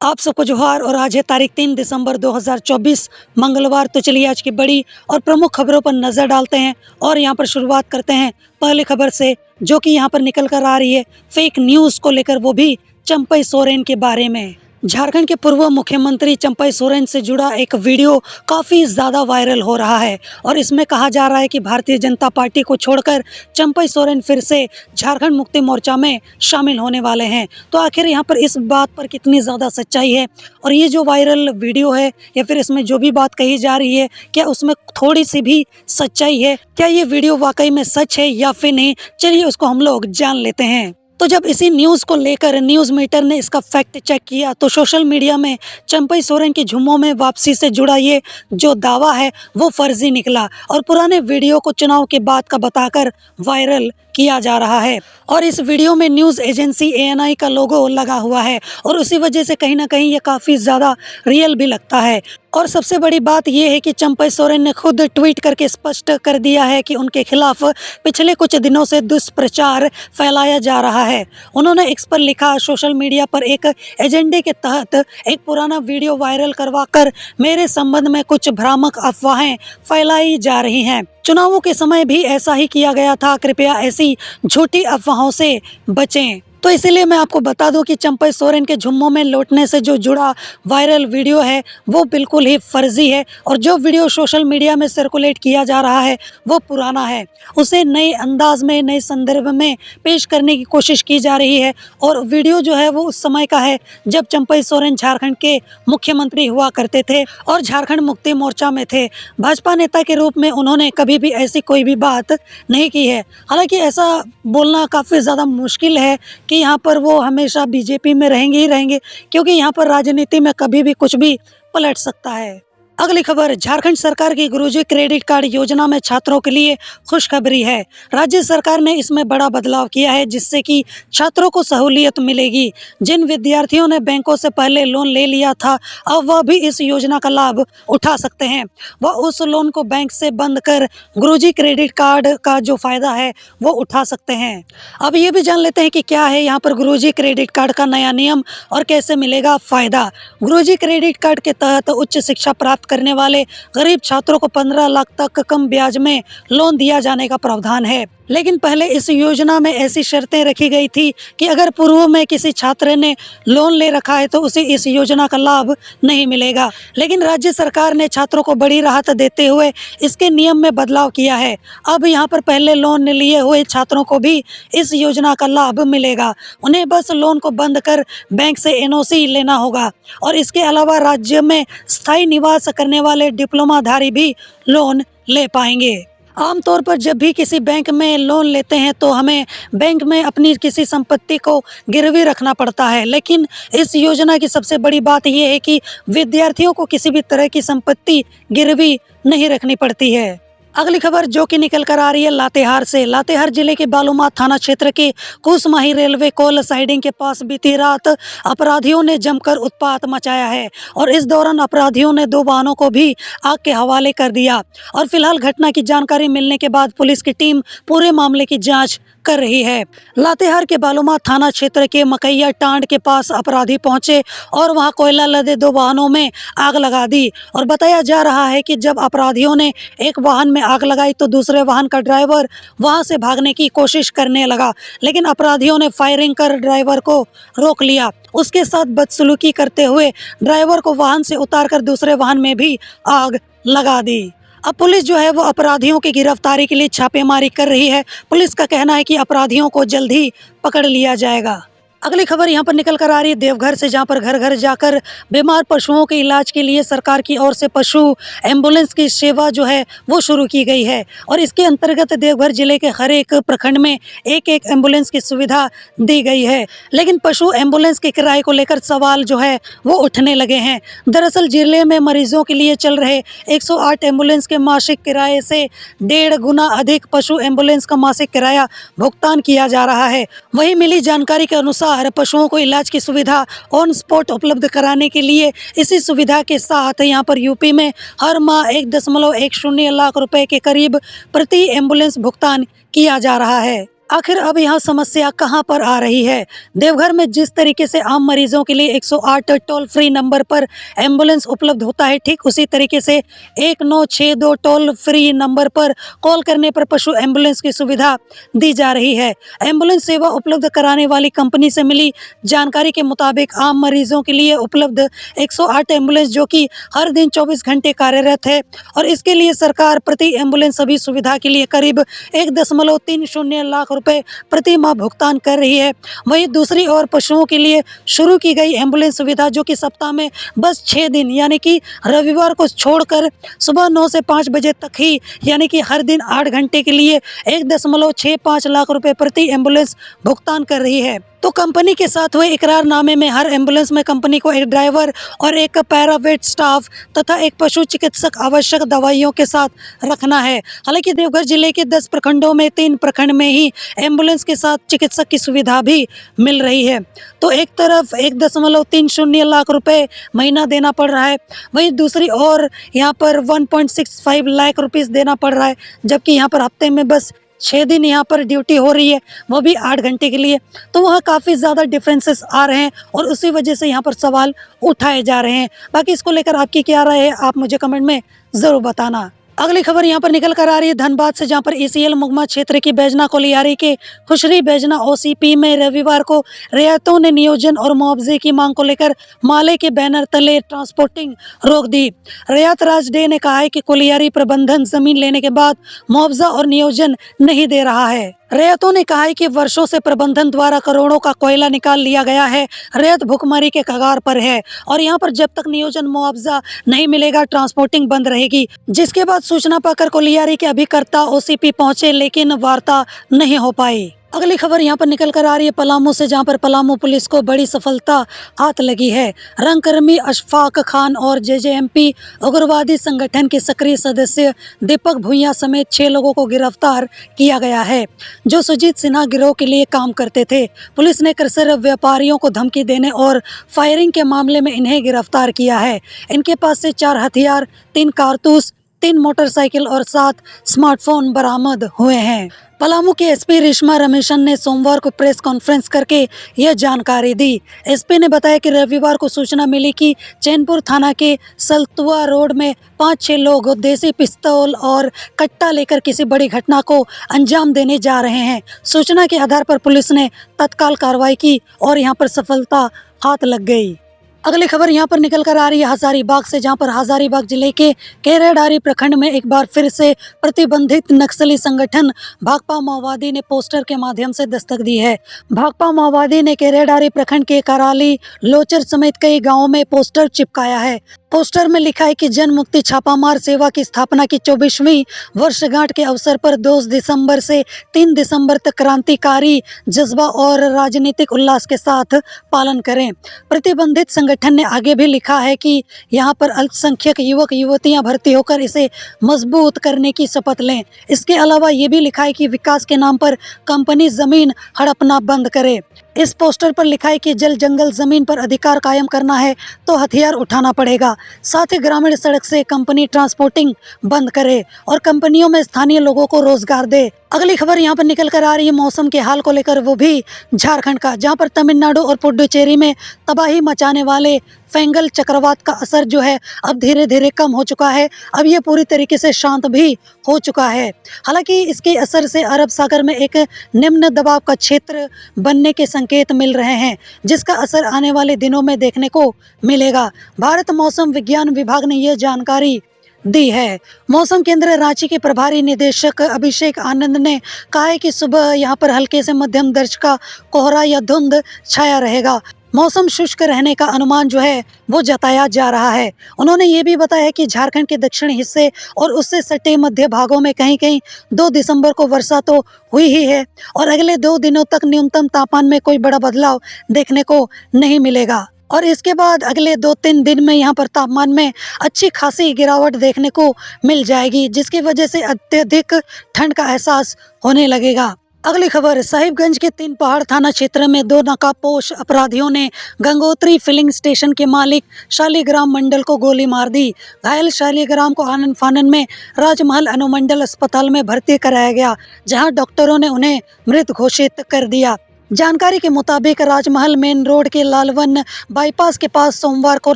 आप सबको जोहार। और आज है तारीख 3 दिसंबर 2024 मंगलवार। तो चलिए आज की बड़ी और प्रमुख खबरों पर नज़र डालते हैं और यहाँ पर शुरुआत करते हैं पहली खबर से, जो कि यहाँ पर निकल कर आ रही है फेक न्यूज़ को लेकर, वो भी चंपई सोरेन के बारे में। झारखंड के पूर्व मुख्यमंत्री चंपई सोरेन से जुड़ा एक वीडियो काफ़ी ज़्यादा वायरल हो रहा है और इसमें कहा जा रहा है कि भारतीय जनता पार्टी को छोड़कर चंपई सोरेन फिर से झारखंड मुक्ति मोर्चा में शामिल होने वाले हैं। तो आखिर यहाँ पर इस बात पर कितनी ज़्यादा सच्चाई है और ये जो वायरल वीडियो है या फिर इसमें जो भी बात कही जा रही है, क्या उसमें थोड़ी सी भी सच्चाई है? क्या ये वीडियो वाकई में सच है या फिर नहीं? चलिए उसको हम लोग जान लेते हैं। तो जब इसी न्यूज़ को लेकर न्यूज़ मीटर ने इसका फैक्ट चेक किया तो सोशल मीडिया में चंपई सोरेन की झुम्मों में वापसी से जुड़ा ये जो दावा है वो फर्जी निकला और पुराने वीडियो को चुनाव के बाद का बताकर वायरल किया जा रहा है। और इस वीडियो में न्यूज़ एजेंसी ANI का लोगो लगा हुआ है और उसी वजह से कहीं ना कहीं ये काफ़ी ज़्यादा रियल भी लगता है। और सबसे बड़ी बात यह है कि चंपई सोरेन ने खुद ट्वीट करके स्पष्ट कर दिया है कि उनके खिलाफ पिछले कुछ दिनों से दुष्प्रचार फैलाया जा रहा है। उन्होंने इस पर लिखा, सोशल मीडिया पर एक एजेंडे के तहत एक पुराना वीडियो वायरल करवाकर मेरे संबंध में कुछ भ्रामक अफवाहें फैलाई जा रही हैं। चुनावों के समय भी ऐसा ही किया गया था, कृपया ऐसी झूठी अफवाहों से बचें। तो इसीलिए मैं आपको बता दूं कि चंपई सोरेन के झुम्मों में लौटने से जो जुड़ा वायरल वीडियो है वो बिल्कुल ही फर्जी है और जो वीडियो सोशल मीडिया में सर्कुलेट किया जा रहा है वो पुराना है। उसे नए अंदाज में, नए संदर्भ में पेश करने की कोशिश की जा रही है और वीडियो जो है वो उस समय का है जब चंपई सोरेन झारखंड के मुख्यमंत्री हुआ करते थे और झारखंड मुक्ति मोर्चा में थे। भाजपा नेता के रूप में उन्होंने कभी भी ऐसी कोई भी बात नहीं की है। हालांकि ऐसा बोलना काफ़ी ज़्यादा मुश्किल है कि यहाँ पर वो हमेशा बीजेपी में रहेंगे ही रहेंगे, क्योंकि यहाँ पर राजनीति में कभी भी कुछ भी पलट सकता है। अगली खबर, झारखंड सरकार की गुरुजी क्रेडिट कार्ड योजना में छात्रों के लिए खुशखबरी है। राज्य सरकार ने इसमें बड़ा बदलाव किया है जिससे कि छात्रों को सहूलियत मिलेगी। जिन विद्यार्थियों ने बैंकों से पहले लोन ले लिया था, अब वह भी इस योजना का लाभ उठा सकते हैं। वह उस लोन को बैंक से बंद कर गुरुजी क्रेडिट कार्ड का जो फायदा है वो उठा सकते हैं। अब ये भी जान लेते हैं कि क्या है यहाँ पर गुरुजी क्रेडिट कार्ड का नया नियम और कैसे मिलेगा फायदा। गुरुजी क्रेडिट कार्ड के तहत उच्च शिक्षा प्राप्त करने वाले गरीब छात्रों को 15 लाख तक कम ब्याज में लोन दिया जाने का प्रावधान है। लेकिन पहले इस योजना में ऐसी शर्तें रखी गई थी कि अगर पूर्व में किसी छात्र ने लोन ले रखा है तो उसे इस योजना का लाभ नहीं मिलेगा। लेकिन राज्य सरकार ने छात्रों को बड़ी राहत देते हुए इसके नियम में बदलाव किया है। अब यहाँ पर पहले लोन लिए हुए छात्रों को भी इस योजना का लाभ मिलेगा। उन्हें बस लोन को बंद कर बैंक से NOC लेना होगा और इसके अलावा राज्य में स्थायी निवास करने वाले डिप्लोमाधारी भी लोन ले पाएंगे। आमतौर पर जब भी किसी बैंक में लोन लेते हैं तो हमें बैंक में अपनी किसी संपत्ति को गिरवी रखना पड़ता है, लेकिन इस योजना की सबसे बड़ी बात यह है कि विद्यार्थियों को किसी भी तरह की संपत्ति गिरवी नहीं रखनी पड़ती है। अगली खबर जो कि निकल कर आ रही है लातेहार से। लातेहार जिले के बालूमाथ थाना क्षेत्र के कुसमाही रेलवे कोल साइडिंग के पास बीती रात अपराधियों ने जमकर उत्पात मचाया है और इस दौरान अपराधियों ने 2 वाहनों को भी आग के हवाले कर दिया। और फिलहाल घटना की जानकारी मिलने के बाद पुलिस की टीम पूरे मामले की जांच कर रही है। लातेहार के बालूमाथ थाना क्षेत्र के मकैया टांड के पास अपराधी पहुंचे और वहां कोयला लदे 2 वाहनों में आग लगा दी और बताया जा रहा है कि जब अपराधियों ने एक वाहन में आग लगाई तो दूसरे वाहन का ड्राइवर वहां से भागने की कोशिश करने लगा, लेकिन अपराधियों ने फायरिंग कर ड्राइवर को रोक लिया। उसके साथ बदसलूकी करते हुए ड्राइवर को वाहन से उतारकर दूसरे वाहन में भी आग लगा दी। अब पुलिस जो है वो अपराधियों की गिरफ्तारी के लिए छापेमारी कर रही है। पुलिस का कहना है कि अपराधियों को जल्द ही पकड़ लिया जाएगा। अगली खबर यहाँ पर निकल कर आ रही है देवघर से, जहाँ पर घर घर जाकर बीमार पशुओं के इलाज के लिए सरकार की ओर से पशु एम्बुलेंस की सेवा जो है वो शुरू की गई है और इसके अंतर्गत देवघर जिले के हर एक प्रखंड में एक एम्बुलेंस की सुविधा दी गई है। लेकिन पशु एम्बुलेंस के किराए को लेकर सवाल जो है वो उठने लगे हैं। दरअसल जिले में मरीजों के लिए चल रहे 108 एम्बुलेंस के मासिक किराए से 1.5 गुना अधिक पशु एम्बुलेंस का मासिक किराया भुगतान किया जा रहा है। वहीं मिली जानकारी के अनुसार पशुओं को इलाज की सुविधा ऑन स्पॉट उपलब्ध कराने के लिए इसी सुविधा के साथ यहाँ पर यूपी में हर माह 1.10 लाख रुपए के करीब प्रति एम्बुलेंस भुगतान किया जा रहा है। आखिर अब यहाँ समस्या कहाँ पर आ रही है? देवघर में जिस तरीके से आम मरीजों के लिए 108 टोल फ्री नंबर पर एम्बुलेंस उपलब्ध होता है, ठीक उसी तरीके से 1962 टोल फ्री नंबर पर कॉल करने पर पशु एम्बुलेंस की सुविधा दी जा रही है। एम्बुलेंस सेवा उपलब्ध कराने वाली कंपनी से मिली जानकारी के मुताबिक आम मरीजों के लिए उपलब्ध 108 एम्बुलेंस जो कि हर दिन 24 घंटे कार्यरत है और इसके लिए सरकार प्रति एम्बुलेंस सभी सुविधा के लिए करीब 1.30 लाख रुपए प्रति माह भुगतान कर रही है। वहीं दूसरी ओर पशुओं के लिए शुरू की गई एम्बुलेंस सुविधा जो कि सप्ताह में बस 6 दिन यानी कि रविवार को छोड़कर सुबह 9 से 5 बजे तक ही यानी कि हर दिन 8 घंटे के लिए 1.65 लाख रुपए प्रति एम्बुलेंस भुगतान कर रही है। तो कंपनी के साथ हुए इकरारनामे में हर एम्बुलेंस में कंपनी को एक ड्राइवर और एक पैरावेट स्टाफ तथा एक पशु चिकित्सक आवश्यक दवाइयों के साथ रखना है। हालांकि देवघर जिले के 10 प्रखंडों में 3 प्रखंड में ही एम्बुलेंस के साथ चिकित्सक की सुविधा भी मिल रही है। तो एक तरफ 1.30 लाख रुपए महीना देना पड़ रहा है, वहीं दूसरी ओर यहाँ पर 1.65 लाख रुपीज़ देना पड़ रहा है, जबकि यहाँ पर हफ्ते में बस 6 दिन यहाँ पर ड्यूटी हो रही है, वो भी 8 घंटे के लिए। तो वहाँ काफ़ी ज़्यादा डिफरेंसेस आ रहे हैं और उसी वजह से यहाँ पर सवाल उठाए जा रहे हैं। बाकी इसको लेकर आपकी क्या राय है, आप मुझे कमेंट में ज़रूर बताना। अगली खबर यहाँ पर निकल कर आ रही है धनबाद से, जहाँ पर ECL मुगमा क्षेत्र की बैजना कोलियारी के खुशरी बैजना OCP में रविवार को रियायतों ने नियोजन और मुआवजे की मांग को लेकर माले के बैनर तले ट्रांसपोर्टिंग रोक दी। रियात राज डे ने कहा है कि कोलियारी प्रबंधन जमीन लेने के बाद मुआवजा और नियोजन नहीं दे रहा है। रैयतों ने कहा है कि वर्षों से प्रबंधन द्वारा करोड़ों का कोयला निकाल लिया गया है। रैयत भुखमरी के कगार पर है और यहाँ पर जब तक नियोजन मुआवजा नहीं मिलेगा ट्रांसपोर्टिंग बंद रहेगी। जिसके बाद सूचना पाकर कोलियारी के अभिकर्ता OCP पहुंचे लेकिन वार्ता नहीं हो पाई। अगली खबर यहाँ पर निकल कर आ रही है पलामू से, जहाँ पर पलामू पुलिस को बड़ी सफलता हाथ लगी है। रंगकर्मी अशफाक खान और JJMP उग्रवादी संगठन के सक्रिय सदस्य दीपक भुइयां समेत 6 लोगों को गिरफ्तार किया गया है जो सुजीत सिन्हा गिरोह के लिए काम करते थे। पुलिस ने कृषि व्यापारियों को धमकी देने और फायरिंग के मामले में इन्हें गिरफ्तार किया है। इनके पास से 4 हथियार, 3 कारतूस, 3 मोटरसाइकिल और 7 स्मार्टफोन बरामद हुए हैं। पलामू के SP रेशमा रमेशन ने सोमवार को प्रेस कॉन्फ्रेंस करके यह जानकारी दी। SP ने बताया कि रविवार को सूचना मिली कि चैनपुर थाना के सलतुआ रोड में 5-6 लोग देसी पिस्तौल और कट्टा लेकर किसी बड़ी घटना को अंजाम देने जा रहे हैं। सूचना के आधार पर पुलिस ने तत्काल कार्रवाई की और यहां पर सफलता हाथ लग गई। अगली खबर यहाँ पर निकल कर आ रही है हजारीबाग से, जहाँ पर हजारीबाग जिले के केरेडारी प्रखंड में एक बार फिर से प्रतिबंधित नक्सली संगठन भाकपा माओवादी ने पोस्टर के माध्यम से दस्तक दी है। भाकपा माओवादी ने केरेडारी प्रखंड के कराली, लोचर समेत कई गांवों में पोस्टर चिपकाया है। पोस्टर में लिखा है कि जन मुक्ति छापामार सेवा की स्थापना की 24वीं वर्षगांठ के अवसर पर 2 दिसंबर से 3 दिसंबर तक क्रांतिकारी जज्बा और राजनीतिक उल्लास के साथ पालन करें। प्रतिबंधित संगठन ने आगे भी लिखा है कि यहाँ पर अल्पसंख्यक युवक युवतियाँ भर्ती होकर इसे मजबूत करने की शपथ लें। इसके अलावा ये भी लिखा है कि विकास के नाम पर कंपनी जमीन हड़पना बंद करे। इस पोस्टर पर लिखा है कि जल जंगल जमीन पर अधिकार कायम करना है तो हथियार उठाना पड़ेगा। साथ ही ग्रामीण सड़क से कंपनी ट्रांसपोर्टिंग बंद करे और कंपनियों में स्थानीय लोगों को रोजगार दे। अगली खबर यहाँ पर निकल कर आ रही है मौसम के हाल को लेकर, वो भी झारखंड का, जहाँ पर तमिलनाडु और पुडुचेरी में तबाही मचाने वाले फेंगल चक्रवात का असर जो है अब धीरे धीरे कम हो चुका है। अब ये पूरी तरीके से शांत भी हो चुका है। हालांकि इसके असर से अरब सागर में एक निम्न दबाव का क्षेत्र बनने के संकेत मिल रहे हैं, जिसका असर आने वाले दिनों में देखने को मिलेगा। भारत मौसम विज्ञान विभाग ने यह जानकारी दी है। मौसम केंद्र रांची के प्रभारी निदेशक अभिषेक आनंद ने कहा है कि सुबह यहां पर हल्के से मध्यम दर्ज का कोहरा या धुंध छाया रहेगा। मौसम शुष्क रहने का अनुमान जो है वो जताया जा रहा है। उन्होंने ये भी बताया कि झारखंड के दक्षिणी हिस्से और उससे सटे मध्य भागों में कहीं कहीं 2 दिसंबर को वर्षा तो हुई ही है और अगले 2 दिनों तक न्यूनतम तापमान में कोई बड़ा बदलाव देखने को नहीं मिलेगा और इसके बाद अगले 2-3 दिन में यहाँ पर तापमान में अच्छी खासी गिरावट देखने को मिल जाएगी, जिसकी वजह से अत्यधिक ठंड का एहसास होने लगेगा। अगली खबर, साहिबगंज के तीन पहाड़ थाना क्षेत्र में दो नकाबपोश अपराधियों ने गंगोत्री फिलिंग स्टेशन के मालिक शालिग्राम मंडल को गोली मार दी। घायल शालिग्राम को आनन फानन में राजमहल अनुमंडल अस्पताल में भर्ती कराया गया, जहां डॉक्टरों ने उन्हें मृत घोषित कर दिया। जानकारी के मुताबिक राजमहल मेन रोड के लालवन बाईपास के पास सोमवार को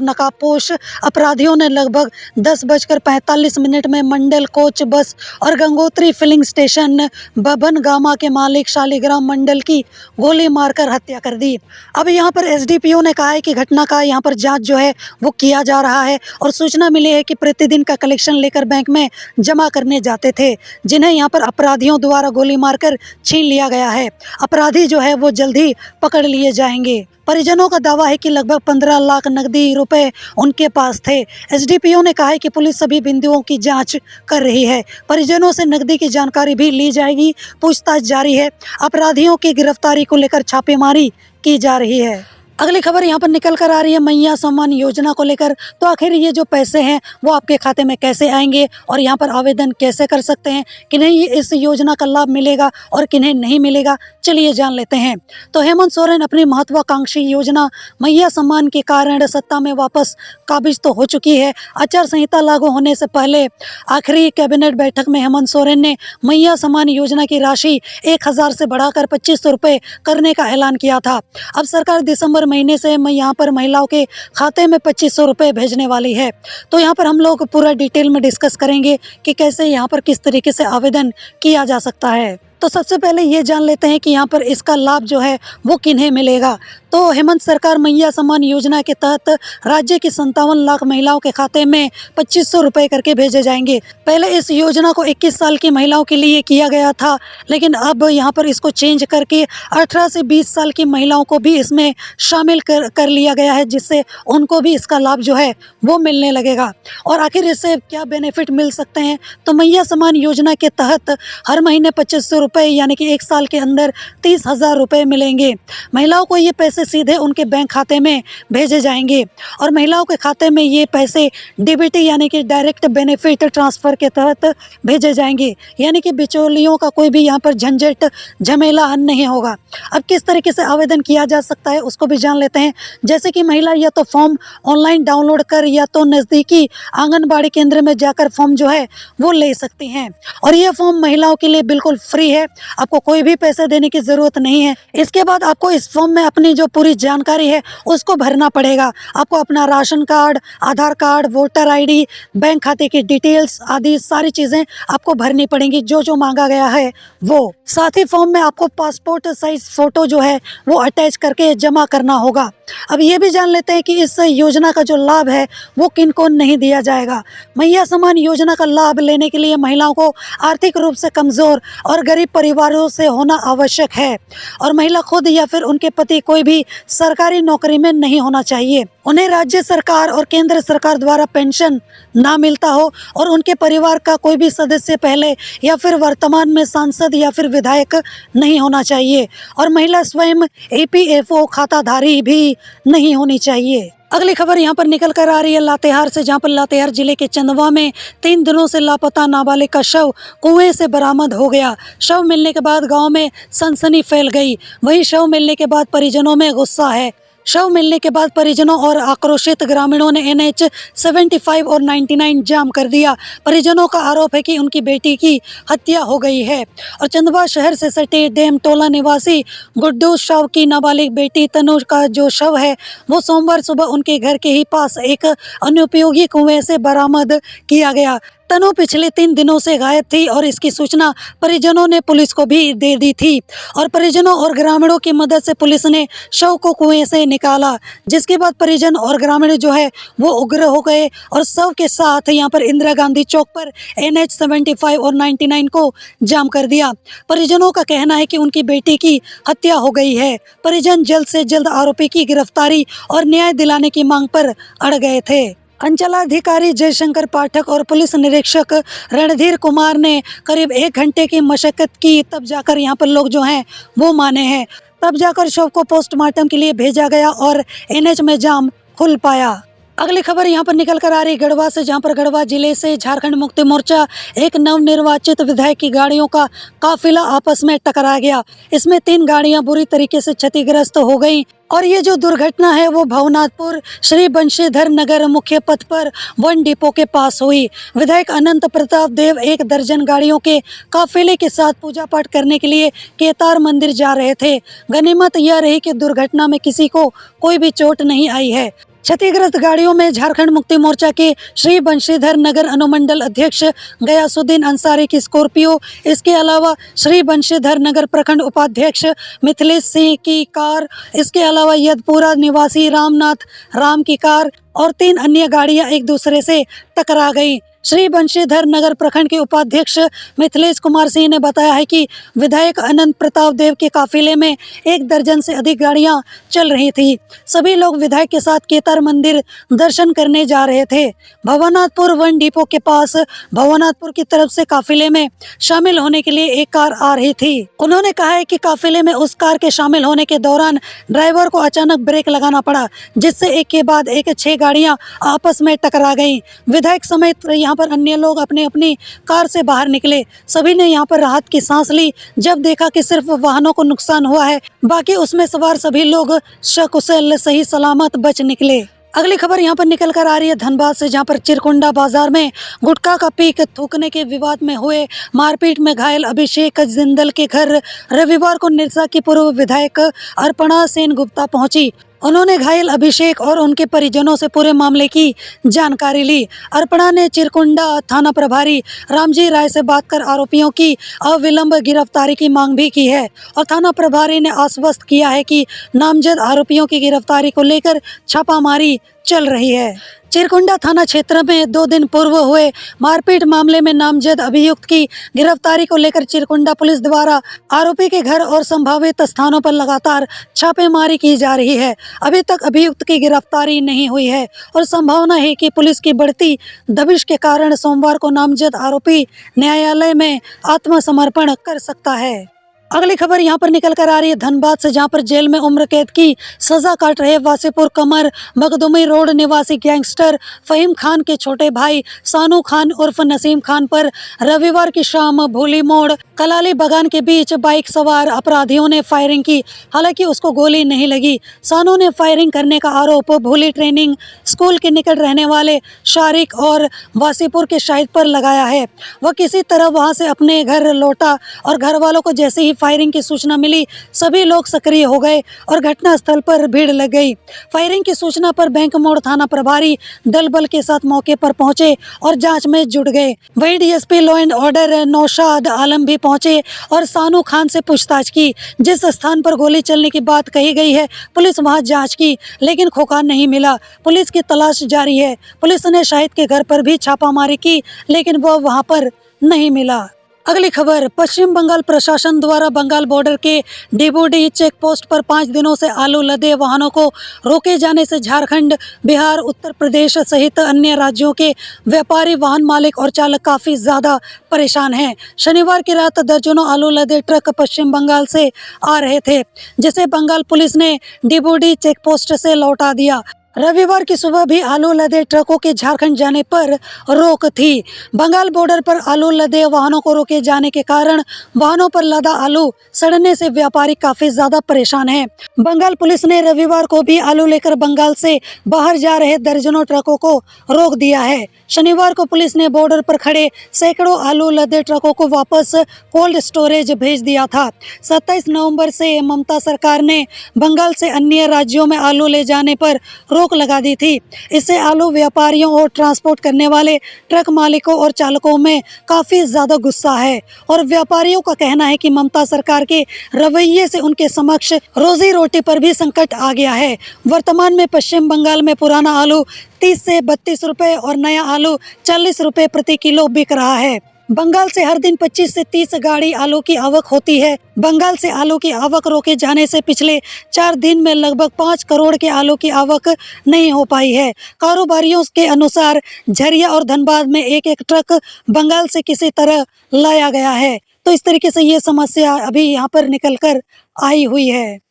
नकाबपोश अपराधियों ने लगभग 10:45 में मंडल कोच बस और गंगोत्री फिलिंग स्टेशन बबन गामा के मालिक शालिग्राम मंडल की गोली मारकर हत्या कर दी। अब यहाँ पर एसडीपीओ ने कहा है कि घटना का यहाँ पर जांच जो है वो किया जा रहा है और सूचना मिली है कि प्रतिदिन का कलेक्शन लेकर बैंक में जमा करने जाते थे, जिन्हें यहाँ पर अपराधियों द्वारा गोली मारकर छीन लिया गया है। अपराधी जो है वो जल्द ही पकड़ लिए जाएंगे। परिजनों का दावा है कि लगभग 15 लाख नकदी रुपए उनके पास थे। एसडीपीओ ने कहा है कि पुलिस सभी बिंदुओं की जांच कर रही है। परिजनों से नकदी की जानकारी भी ली जाएगी। पूछताछ जारी है। अपराधियों की गिरफ्तारी को लेकर छापेमारी की जा रही है। अगली खबर यहाँ पर निकल कर आ रही है मैया सम्मान योजना को लेकर। तो आखिर ये जो पैसे हैं वो आपके खाते में कैसे आएंगे और यहाँ पर आवेदन कैसे कर सकते हैं, किन्हें इस योजना का लाभ मिलेगा और किन्हें नहीं मिलेगा, चलिए जान लेते हैं। तो हेमंत सोरेन अपनी महत्वाकांक्षी योजना मैया सम्मान के कारण सत्ता में वापस काबिज तो हो चुकी है। आचार संहिता लागू होने से पहले आखिरी कैबिनेट बैठक में हेमंत सोरेन ने मैया सम्मान योजना की राशि 1000 से बढ़ाकर 2500 रुपये करने का ऐलान किया था। अब सरकार दिसंबर महीने से यहाँ पर महिलाओं के खाते में 2500 रुपये भेजने वाली है। तो यहाँ पर हम लोग पूरा डिटेल में डिस्कस करेंगे कि कैसे यहाँ पर किस तरीके से आवेदन किया जा सकता है। तो सबसे पहले ये जान लेते हैं कि यहाँ पर इसका लाभ जो है वो किन्हें मिलेगा। तो हेमंत सरकार मैया सम्मान योजना के तहत राज्य की 57 लाख महिलाओं के खाते में 2500 रुपये करके भेजे जाएंगे। पहले इस योजना को 21 साल की महिलाओं के लिए किया गया था, लेकिन अब यहाँ पर इसको चेंज करके 18 से 20 साल की महिलाओं को भी इसमें शामिल कर लिया गया है, जिससे उनको भी इसका लाभ जो है वो मिलने लगेगा। और आखिर इससे क्या बेनिफिट मिल सकते हैं, तो मैया सम्मान योजना के तहत हर महीने 2500 रुपये यानी कि 1 साल के अंदर 30,000 रुपये मिलेंगे। महिलाओं को ये पैसे सीधे उनके बैंक खाते में भेजे जाएंगे और महिलाओं के खाते में ये पैसे डीबीटी यानी कि डायरेक्ट बेनिफिट ट्रांसफ़र के तहत भेजे जाएंगे, यानी कि बिचौलियों का कोई भी यहाँ पर झंझट झमेला नहीं होगा। अब किस तरीके से आवेदन किया जा सकता है उसको भी जान लेते हैं। जैसे कि महिला या तो फॉर्म ऑनलाइन डाउनलोड कर या तो नज़दीकी आंगनबाड़ी केंद्र में जाकर फॉर्म जो है वो ले सकती हैं और ये फॉर्म महिलाओं के लिए बिल्कुल फ्री है, आपको कोई भी पैसे देने की ज़रूरत नहीं है। इसके बाद आपको इस फॉर्म में अपनी जो पूरी जानकारी है उसको भरना पड़ेगा। आपको अपना राशन कार्ड, आधार कार्ड, वोटर आईडी, बैंक खाते की डिटेल्स आदि सारी चीज़ें आपको भरनी पड़ेंगी, जो जो मांगा गया है वो। साथ ही फॉर्म में आपको पासपोर्ट साइज फ़ोटो जो है वो अटैच करके जमा करना होगा। अब ये भी जान लेते हैं कि इस योजना का जो लाभ है वो किन को नहीं दिया जाएगा। मैया सम्मान योजना का लाभ लेने के लिए महिलाओं को आर्थिक रूप से कमज़ोर और गरीब परिवारों से होना आवश्यक है और महिला खुद या फिर उनके पति कोई भी सरकारी नौकरी में नहीं होना चाहिए। उन्हें राज्य सरकार और केंद्र सरकार द्वारा पेंशन ना मिलता हो और उनके परिवार का कोई भी सदस्य पहले या फिर वर्तमान में सांसद या फिर विधायक नहीं होना चाहिए और महिला स्वयं EPFO खाताधारी भी नहीं होनी चाहिए। अगली खबर यहाँ पर निकल कर आ रही है लातेहार से, जहाँ पर लातेहार जिले के चंदवा में 3 दिनों से लापता नाबालिग का शव कुएं से बरामद हो गया। शव मिलने के बाद गांव में सनसनी फैल गई। वहीं शव मिलने के बाद परिजनों में गुस्सा है। शव मिलने के बाद परिजनों और आक्रोशित ग्रामीणों ने NH 75 और 99 जाम कर दिया। परिजनों का आरोप है कि उनकी बेटी की हत्या हो गई है और चंदवा शहर से सटे डेम टोला निवासी गुड्डू शव की नाबालिग बेटी तनु का जो शव है वो सोमवार सुबह उनके घर के ही पास एक अनुपयोगी कुएं से बरामद किया गया। तनु पिछले 3 दिनों से गायब थी और इसकी सूचना परिजनों ने पुलिस को भी दे दी थी और परिजनों और ग्रामीणों की मदद से पुलिस ने शव को कुएं से निकाला, जिसके बाद परिजन और ग्रामीण जो है वो उग्र हो गए और शव के साथ यहाँ पर इंदिरा गांधी चौक पर NH 75 और 99 को जाम कर दिया। परिजनों का कहना है कि उनकी बेटी की हत्या हो गई है। परिजन जल्द से जल्द आरोपी की गिरफ्तारी और न्याय दिलाने की मांग पर अड़ गए थे। अंचलाधिकारी जयशंकर पाठक और पुलिस निरीक्षक रणधीर कुमार ने करीब 1 घंटे की मशक्कत की, तब जाकर यहाँ पर लोग जो हैं वो माने हैं। तब जाकर शव को पोस्टमार्टम के लिए भेजा गया और NH में जाम खुल पाया। अगली खबर यहाँ पर निकल कर आ रही है गढ़वा से, जहाँ पर गढ़वा जिले से झारखंड मुक्ति मोर्चा एक नवनिर्वाचित विधायक की गाड़ियों का काफिला आपस में टकरा गया। इसमें 3 गाड़ियां बुरी तरीके से क्षतिग्रस्त हो गईं और ये जो दुर्घटना है वो भवनाथपुर श्री बंशीधर नगर मुख्य पथ पर वन डिपो के पास हुई। विधायक अनंत प्रताप देव 1 दर्जन गाड़ियों के काफिले के साथ पूजा पाठ करने के लिए केदार मंदिर जा रहे थे। गनीमत यह रही कि दुर्घटना में किसी को कोई भी चोट नहीं आई है। क्षतिग्रस्त गाड़ियों में झारखंड मुक्ति मोर्चा के श्री बंशीधर नगर अनुमंडल अध्यक्ष गयासुद्दीन अंसारी की स्कॉर्पियो, इसके अलावा श्री बंशीधर नगर प्रखंड उपाध्यक्ष मिथिलेश सिंह की कार, इसके अलावा यदपुरा निवासी रामनाथ राम की कार और 3 अन्य गाड़ियां एक दूसरे से टकरा गईं। श्री बंशीधर नगर प्रखंड के उपाध्यक्ष मिथिलेश कुमार सिंह ने बताया है कि विधायक अनंत प्रताप देव के काफिले में 1 दर्जन से अधिक गाड़ियां चल रही थी। सभी लोग विधायक के साथ केदार मंदिर दर्शन करने जा रहे थे। भवनाथपुर वन डिपो के पास भवनाथपुर की तरफ से काफिले में शामिल होने के लिए एक कार आ रही थी। उन्होंने कहा है कि काफिले में उस कार के शामिल होने के दौरान ड्राइवर को अचानक ब्रेक लगाना पड़ा, जिससे एक के बाद एक 6 गाड़ियां आपस में टकरा गईं। विधायक समेत यहाँ पर अन्य लोग अपनी अपनी कार से बाहर निकले। सभी ने यहाँ पर राहत की सांस ली जब देखा कि सिर्फ वाहनों को नुकसान हुआ है, बाकी उसमें सवार सभी लोग सकुशल सही सलामत बच निकले। अगली खबर यहाँ पर निकल कर आ रही है धनबाद से, जहाँ पर चिरकुंडा बाजार में गुटखा का पीक थूकने के विवाद में हुए मारपीट में घायल अभिषेक जिंदल के घर रविवार को निरसा की पूर्व विधायक अर्पणा सेन गुप्ता पहुंची। उन्होंने घायल अभिषेक और उनके परिजनों से पूरे मामले की जानकारी ली। अर्पणा ने चिरकुंडा थाना प्रभारी रामजी राय से बात कर आरोपियों की अविलंब गिरफ्तारी की मांग भी की है और थाना प्रभारी ने आश्वस्त किया है कि नामजद आरोपियों की गिरफ्तारी को लेकर छापामारी चल रही है। चिरकुंडा थाना क्षेत्र में 2 दिन पूर्व हुए मारपीट मामले में नामजद अभियुक्त की गिरफ्तारी को लेकर चिरकुंडा पुलिस द्वारा आरोपी के घर और संभावित स्थानों पर लगातार छापेमारी की जा रही है। अभी तक अभियुक्त की गिरफ्तारी नहीं हुई है और संभावना है कि पुलिस की बढ़ती दबिश के कारण सोमवार को नामजद आरोपी न्यायालय में आत्मसमर्पण कर सकता है। अगली खबर यहाँ पर निकल कर आ रही है धनबाद से, जहाँ पर जेल में उम्र कैद की सजा काट रहे वासीपुर कमर मखदुमी रोड निवासी गैंगस्टर फहीम खान के छोटे भाई सानू खान उर्फ नसीम खान पर रविवार की शाम भूली मोड़ कलाली बगान के बीच बाइक सवार अपराधियों ने फायरिंग की। हालांकि उसको गोली नहीं लगी। सानू ने फायरिंग करने का आरोप भूली ट्रेनिंग स्कूल के निकट रहने वाले शारिक और वासीपुर के शाहिद पर लगाया है। वह किसी तरह वहां से अपने घर लौटा और घर वालों को जैसे ही फायरिंग की सूचना मिली सभी लोग सक्रिय हो गए और घटनास्थल पर भीड़ लग गई। फायरिंग की सूचना पर बैंक मोड़ थाना प्रभारी दल बल के साथ मौके पर पहुंचे और जांच में जुट गए। वहीं DSP law and order Naushad Alam भी पहुंचे और सानू खान से पूछताछ की। जिस स्थान पर गोली चलने की बात कही गई है पुलिस वहां जांच की, लेकिन खोखा नहीं मिला। पुलिस की तलाश जारी है। पुलिस ने शाहिद के घर पर भी छापामारी की, लेकिन वह वहां पर नहीं मिला। अगली खबर, पश्चिम बंगाल प्रशासन द्वारा बंगाल बॉर्डर के डिबोडी चेक पोस्ट पर 5 दिनों से आलू लदे वाहनों को रोके जाने से झारखंड, बिहार, उत्तर प्रदेश सहित अन्य राज्यों के व्यापारी, वाहन मालिक और चालक काफ़ी ज़्यादा परेशान हैं। शनिवार की रात दर्जनों आलू लदे ट्रक पश्चिम बंगाल से आ रहे थे, जिसे बंगाल पुलिस ने डिबोडी चेक पोस्ट से लौटा दिया। रविवार की सुबह भी आलू लदे ट्रकों के झारखंड जाने पर रोक थी। बंगाल बॉर्डर पर आलू लदे वाहनों को रोके जाने के कारण वाहनों पर लदा आलू सड़ने से व्यापारी काफी ज्यादा परेशान हैं। बंगाल पुलिस ने रविवार को भी आलू लेकर बंगाल से बाहर जा रहे दर्जनों ट्रकों को रोक दिया है। शनिवार को पुलिस ने बॉर्डर पर खड़े सैकड़ों आलू लदे ट्रकों को वापस कोल्ड स्टोरेज भेज दिया था। 27 नवंबर से ममता सरकार ने बंगाल से अन्य राज्यों में आलू ले जाने पर रोक लगा दी थी। इससे आलू व्यापारियों और ट्रांसपोर्ट करने वाले ट्रक मालिकों और चालकों में काफ़ी ज़्यादा गुस्सा है और व्यापारियों का कहना है कि ममता सरकार के रवैये से उनके समक्ष रोजी रोटी पर भी संकट आ गया है। वर्तमान में पश्चिम बंगाल में पुराना आलू 30 से 32 रुपये और नया आलू 40 रुपये प्रति किलो बिक रहा है। बंगाल से हर दिन 25 से 30 गाड़ी आलू की आवक होती है। बंगाल से आलू की आवक रोके जाने से पिछले 4 दिन में लगभग 5 करोड़ के आलू की आवक नहीं हो पाई है। कारोबारियों के अनुसार झरिया और धनबाद में एक एक ट्रक बंगाल से किसी तरह लाया गया है। तो इस तरीके से ये समस्या अभी यहाँ पर निकल कर आई हुई है।